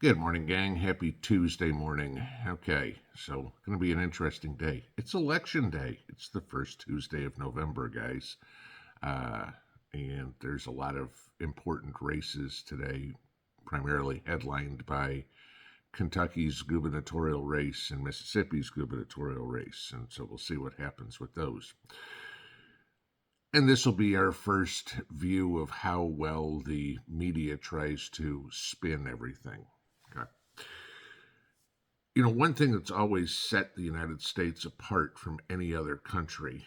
Good morning, gang. Happy Tuesday morning. Okay, so going to be an interesting day. It's election day. It's the first Tuesday of November, guys. Uh, and there's a lot of important races today, primarily headlined by Kentucky's gubernatorial race and Mississippi's gubernatorial race. And so we'll see what happens with those. And this will be our first view of how well the media tries to spin everything. Okay. One thing that's always set the United States apart from any other country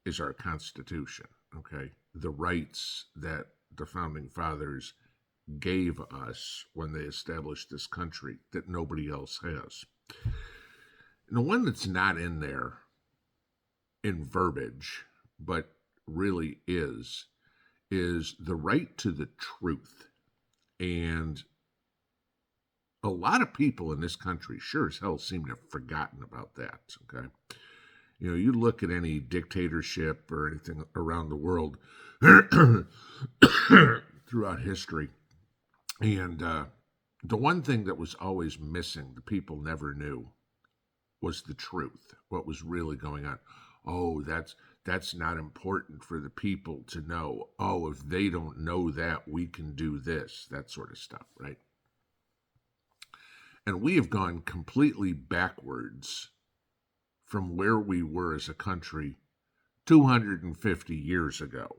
is our Constitution, okay? The rights that the Founding Fathers gave us when they established this country that nobody else has. And the one that's not in there in verbiage, but really is the right to the truth. And a lot of people in this country sure as hell seem to have forgotten about that, okay? You look at any dictatorship or anything around the world throughout history, and the one thing that was always missing, the people never knew, was the truth, what was really going on. Oh, that's not important for the people to know. Oh, if they don't know that, we can do this, that sort of stuff, right? And we have gone completely backwards from where we were as a country 250 years ago,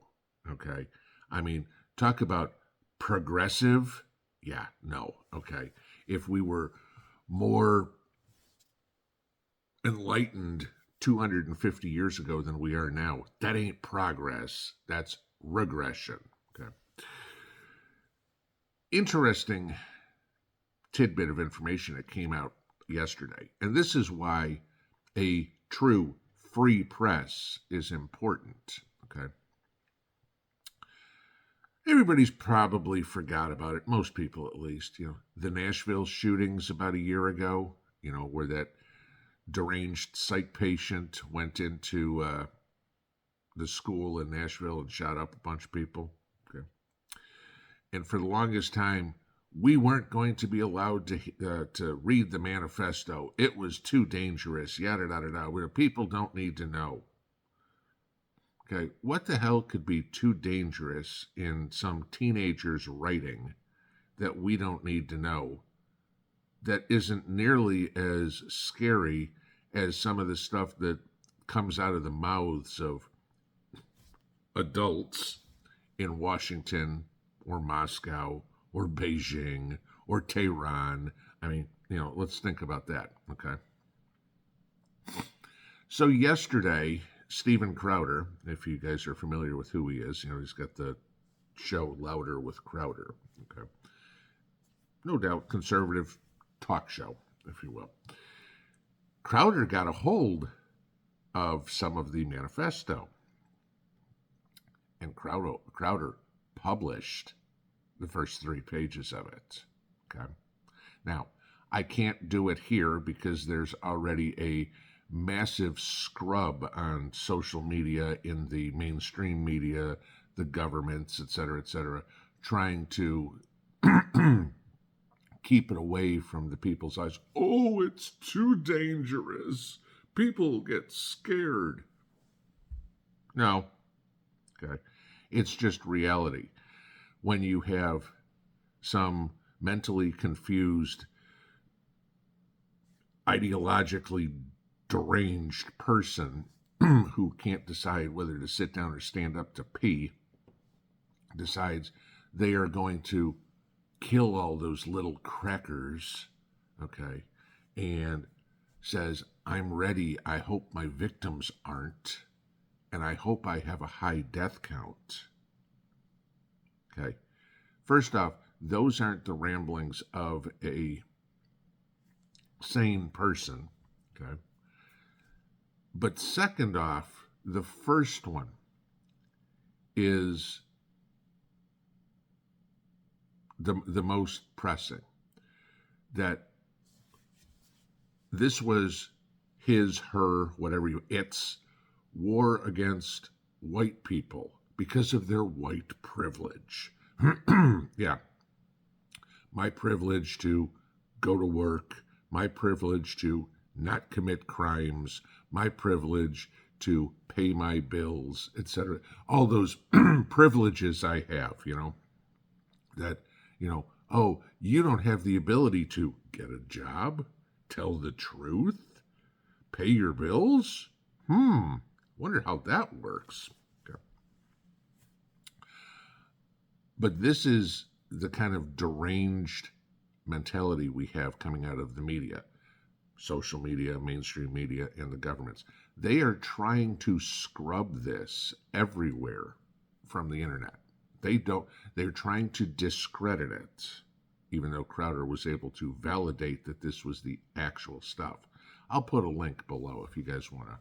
okay? I mean, talk about progressive. Yeah, no, okay. If we were more enlightened 250 years ago than we are now, that ain't progress. That's regression, okay? Interesting tidbit of information that came out yesterday. And this is why a true free press is important, okay? Everybody's probably forgot about it, most people at least. The Nashville shootings about a year ago, where that deranged psych patient went into the school in Nashville and shot up a bunch of people, okay? And for the longest time, we weren't going to be allowed to read the manifesto. It was too dangerous, yada, yada, yada. People don't need to know. Okay, what the hell could be too dangerous in some teenager's writing that we don't need to know, that isn't nearly as scary as some of the stuff that comes out of the mouths of adults in Washington or Moscow or Beijing or Tehran? I mean, let's think about that, okay? So yesterday, Steven Crowder, if you guys are familiar with who he is, he's got the show Louder with Crowder, okay? No doubt conservative talk show, if you will. Crowder got a hold of some of the manifesto, and Crowder published the first 3 pages of it, okay? Now, I can't do it here because there's already a massive scrub on social media, in the mainstream media, the governments, et cetera, trying to keep it away from the people's eyes. Oh, it's too dangerous. People get scared. No, okay? It's just reality. When you have some mentally confused, ideologically deranged person who can't decide whether to sit down or stand up to pee, decides they are going to kill all those little crackers, okay, and says, I'm ready, I hope my victims aren't, and I hope I have a high death count. Okay, first off, those aren't the ramblings of a sane person, okay? But second off, the first one is the most pressing, that this was his, her, whatever it's war against white people because of their white privilege. Yeah. My privilege to go to work, my privilege to not commit crimes, my privilege to pay my bills, etc. All those privileges I have, that, oh, you don't have the ability to get a job, tell the truth, pay your bills? Wonder how that works. Okay. But this is the kind of deranged mentality we have coming out of the media, social media, mainstream media, and the governments. They are trying to scrub this everywhere from the internet. They're trying to discredit it, even though Crowder was able to validate that this was the actual stuff. I'll put a link below if you guys want to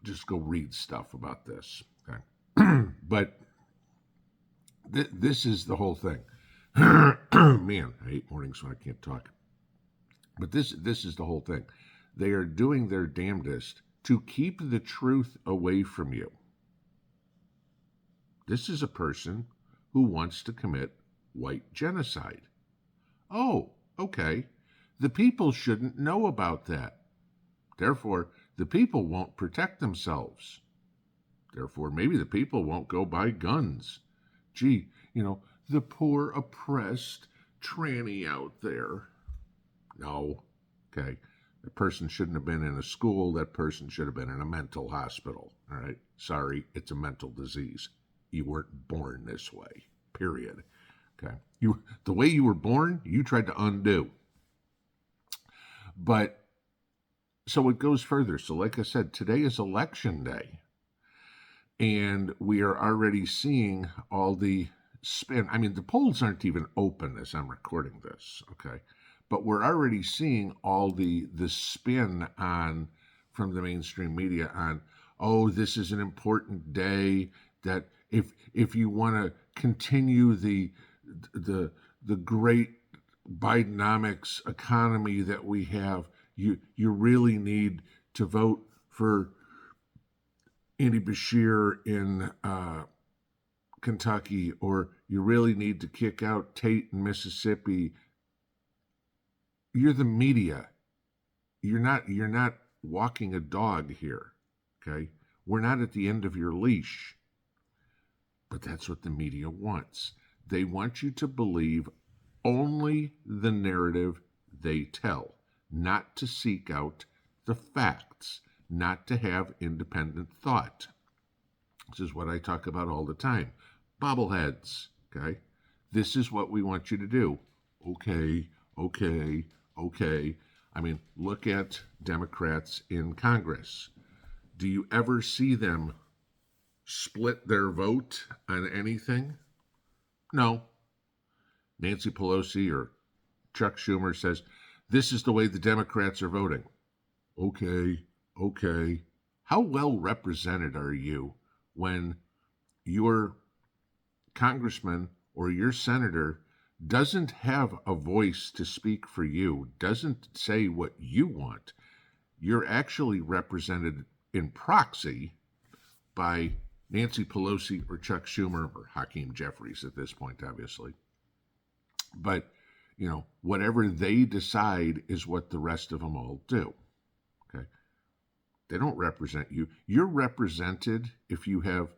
just go read stuff about this. Okay. But this is the whole thing. Man, I hate mornings when I can't talk. But this is the whole thing. They are doing their damnedest to keep the truth away from you. This is a person who wants to commit white genocide. Oh, okay. The people shouldn't know about that. Therefore, the people won't protect themselves. Therefore, maybe the people won't go buy guns. Gee, the poor oppressed tranny out there. No. Okay. That person shouldn't have been in a school. That person should have been in a mental hospital. All right. Sorry, it's a mental disease. You weren't born this way. Period. Okay. The way you were born, you tried to undo. But so it goes further. So like I said, today is election day. And we are already seeing all the spin. I mean, the polls aren't even open as I'm recording this, okay? But we're already seeing all the spin on from the mainstream media on, oh, this is an important day, that if you want to continue the great Bidenomics economy that we have, you really need to vote for Andy Beshear in Kentucky, or you really need to kick out Tate in Mississippi. You're the media. You're not walking a dog here, okay? We're not at the end of your leash. But that's what the media wants. They want you to believe only the narrative they tell, not to seek out the facts, not to have independent thought. This is what I talk about all the time. Bobbleheads, okay? This is what we want you to do. Okay. I mean, look at Democrats in Congress. Do you ever see them split their vote on anything? No. Nancy Pelosi or Chuck Schumer says, this is the way the Democrats are voting. Okay. How well represented are you when your congressman or your senator doesn't have a voice to speak for you, doesn't say what you want? You're actually represented in proxy by Nancy Pelosi or Chuck Schumer or Hakeem Jeffries at this point, obviously. But, whatever they decide is what the rest of them all do. Okay? They don't represent you. You're represented if you have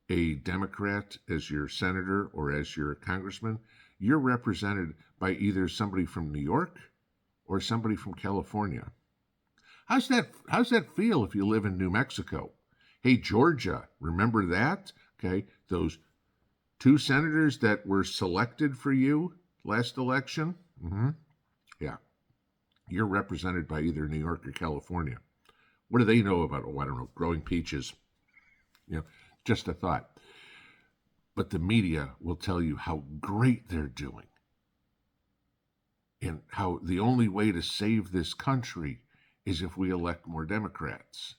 a Democrat as your senator or as your congressman. You're represented by either somebody from New York or somebody from California. How's that feel if you live in New Mexico? Hey, Georgia, remember that? Okay, those two senators that were selected for you last election? Yeah. You're represented by either New York or California. What do they know about, I don't know, growing peaches? Just a thought. But the media will tell you how great they're doing and how the only way to save this country is if we elect more Democrats.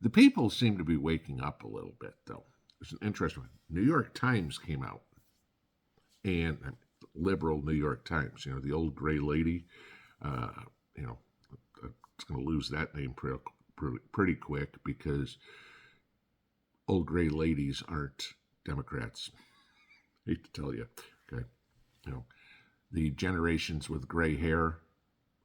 The people seem to be waking up a little bit, though. There's an interesting one. New York Times came out, and liberal New York Times, the old gray lady, it's going to lose that name pretty quick because old gray ladies aren't Democrats. Hate to tell you, okay? The generations with gray hair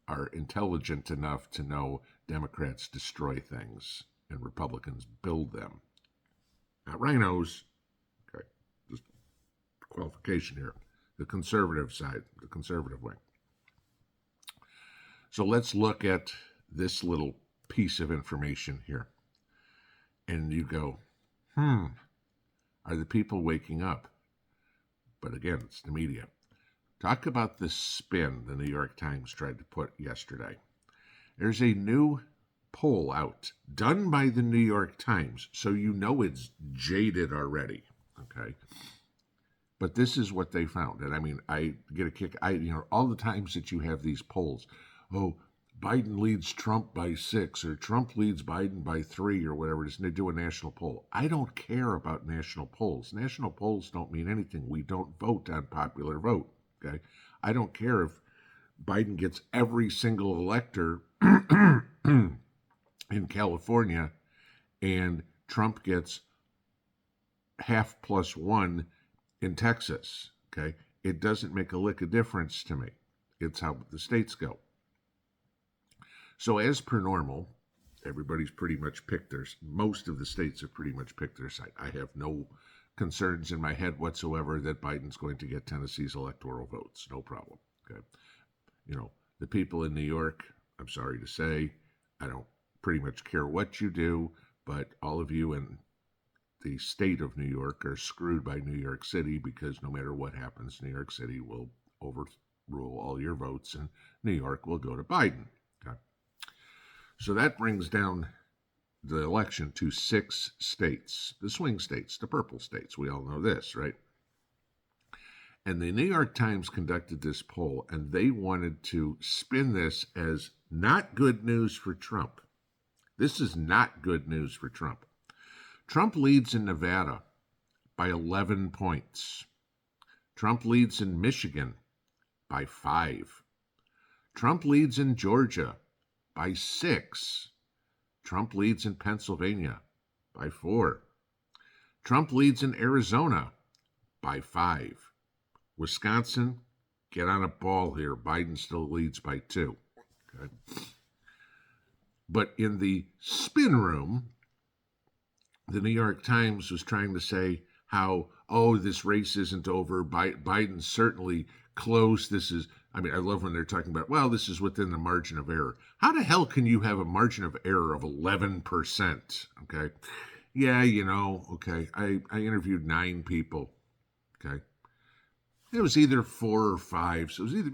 are intelligent enough to know Democrats destroy things and Republicans build them. Not rhinos. Okay, just qualification here. The conservative side, the conservative wing. So let's look at this little piece of information here. And you go, are the people waking up? But again, it's the media. Talk about the spin the New York Times tried to put yesterday. There's a new poll out done by the New York Times, so you know it's jaded already, okay? But this is what they found. And I mean, I get a kick. All the times that you have these polls, oh, Biden leads Trump by 6, or Trump leads Biden by 3, or whatever it is, and they do a national poll. I don't care about national polls. National polls don't mean anything. We don't vote on popular vote, okay? I don't care if Biden gets every single elector in California and Trump gets half plus 1 in Texas, okay? It doesn't make a lick of difference to me. It's how the states go. So as per normal, everybody's pretty much picked most of the states have pretty much picked their side. I have no concerns in my head whatsoever that Biden's going to get Tennessee's electoral votes. No problem, okay? The people in New York, I'm sorry to say, I don't pretty much care what you do, but all of you in the state of New York are screwed by New York City, because no matter what happens, New York City will overrule all your votes and New York will go to Biden. Okay? So that brings down the election to 6 states, the swing states, the purple states. We all know this, right? And the New York Times conducted this poll, and they wanted to spin this as not good news for Trump. This is not good news for Trump. Trump leads in Nevada by 11 points. Trump leads in Michigan by 5. Trump leads in Georgia by 6. Trump leads in Pennsylvania by 4. Trump leads in Arizona by 5. Wisconsin, get on a ball here. Biden still leads by 2. Okay. But in the spin room, the New York Times was trying to say how, this race isn't over. Biden certainly close. I love when they're talking about, this is within the margin of error. How the hell can you have a margin of error of 11%? Okay. Yeah, okay. I interviewed 9 people. Okay. It was either 4 or 5. So it was either,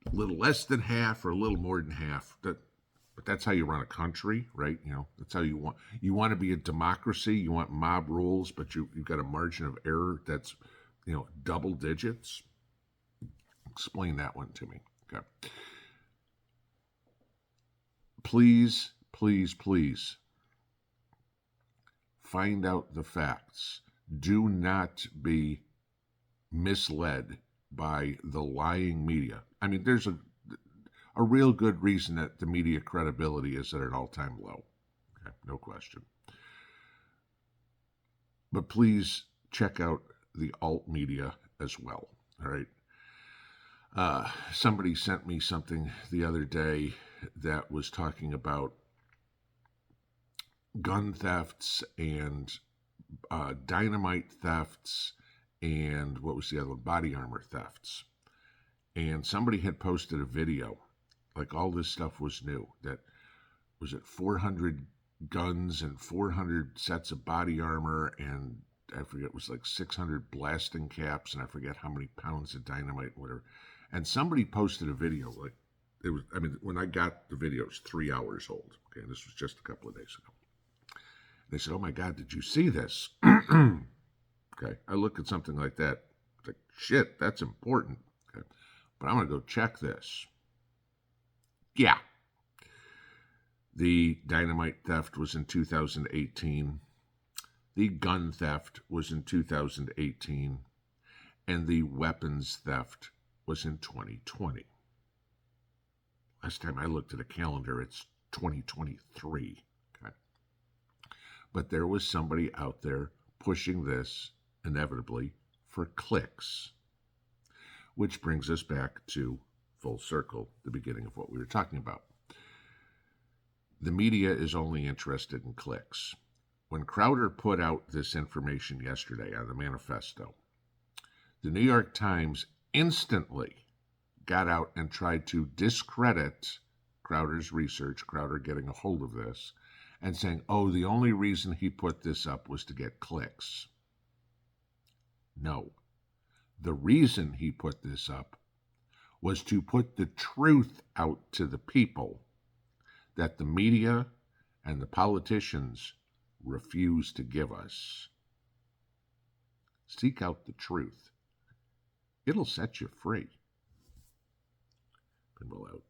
a little less than half or a little more than half. But that's how you run a country, right? That's how you want to be a democracy. You want mob rules, but you've got a margin of error that's, double digits. Explain that one to me. Okay. Please, please, please find out the facts. Do not be misled by the lying media. There's a real good reason that the media credibility is at an all-time low. Okay, no question. But please check out the alt media as well. All right. Somebody sent me something the other day that was talking about gun thefts and dynamite thefts and what was the other one? Body armor thefts. And somebody had posted a video, like all this stuff was new, that was it 400 guns and 400 sets of body armor, and I forget, it was like 600 blasting caps, and I forget how many pounds of dynamite, whatever. And somebody posted a video, like it was, when I got the video, it was 3 hours old. Okay, and this was just a couple of days ago. They said, "Oh my God, did you see this?" Okay, I look at something like that, like, shit, that's important. Okay, but I'm going to go check this. Yeah. The dynamite theft was in 2018. The gun theft was in 2018. And the weapons theft was in 2020. Last time I looked at a calendar, it's 2023. Okay. But there was somebody out there pushing this, inevitably, for clicks. Which brings us back to full circle, the beginning of what we were talking about. The media is only interested in clicks. When Crowder put out this information yesterday on the manifesto, the New York Times instantly got out and tried to discredit Crowder's research, Crowder getting a hold of this, and saying, oh, the only reason he put this up was to get clicks. No. The reason he put this up was to put the truth out to the people that the media and the politicians refuse to give us. Seek out the truth. It'll set you free. Pinball out.